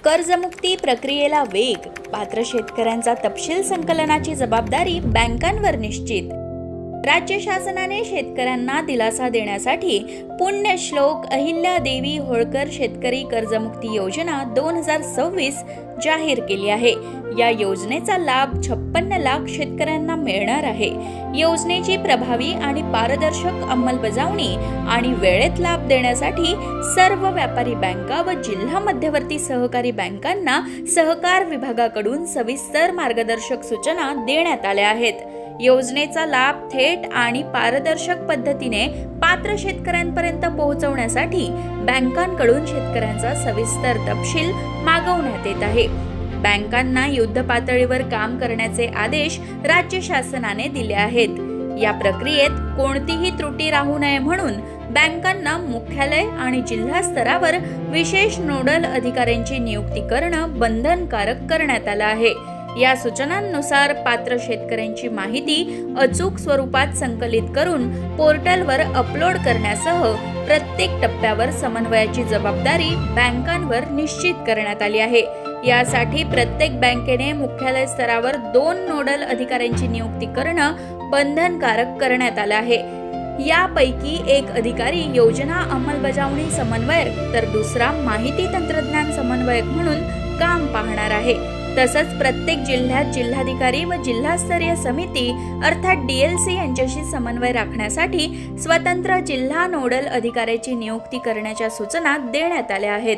कर्जमुक्ती प्रक्रियेला वेग, पात्र शेतकऱ्यांचा तपशील संकलनाची जबाबदारी बँकांवर निश्चित। राज्य शासनाने शेतकऱ्यांना दिलासा देण्यासाठी पुण्यश्लोक अहिल्यादेवी होळकर शेतकरी कर्जमुक्ती योजना 2026 जाहीर केली आहे। या योजनेचा लाभ 56 लाख शेतकऱ्यांना मिळणार आहे। योजनेची प्रभावी आणि पारदर्शक अंमलबजावणी आणि वेळेत लाभ देण्यासाठी सर्व व्यापारी बँका व जिल्हा मध्यवर्ती सहकारी बँकांना सहकार विभागाकडून सविस्तर मार्गदर्शक सूचना देण्यात आल्या आहेत। योजनेचा लाभ थेट आणि पारदर्शक पद्धतीने पात्र शेतकऱ्यांपर्यंत पोहोचवण्यासाठी बँकांकडून शेतकऱ्यांचा सविस्तर तपशील मागवण्यात येत आहे। बँकांना युद्ध पातळीवर काम करण्याचे आदेश राज्य शासनाने दिले आहेत। या प्रक्रियेत कोणतीही त्रुटी राहू नये म्हणून बँकांना मुख्यालय आणि जिल्हा स्तरावर विशेष नोडल अधिकाऱ्यांची नियुक्ती करणं बंधनकारक करण्यात आलं आहे। या सूचनांनुसार पात्र शेतकऱ्यांची माहिती अचूक स्वरूपात संकलित करून पोर्टलवर अपलोड करण्यासह प्रत्येक टप्प्यावर समन्वयाची जबाबदारी बँकांवर निश्चित करण्यात आली आहे। यासाठी प्रत्येक बँकेने मुख्यालय स्तरावर 2 नोडल अधिकाऱ्यांची नियुक्ती करणं बंधनकारक करण्यात आलं आहे। यापैकी एक अधिकारी योजना अंमलबजावणी समन्वयक तर दुसरा माहिती तंत्रज्ञान समन्वयक म्हणून काम पाहणार आहे। तसंच प्रत्येक जिल्ह्यात जिल्हाधिकारी व जिल्हास्तरीय समिती अर्थात DLC यांच्याशी समन्वय राखण्यासाठी स्वतंत्र जिल्हा नोडल अधिकाऱ्याची नियुक्ती करण्याच्या सूचना देण्यात आल्या आहेत।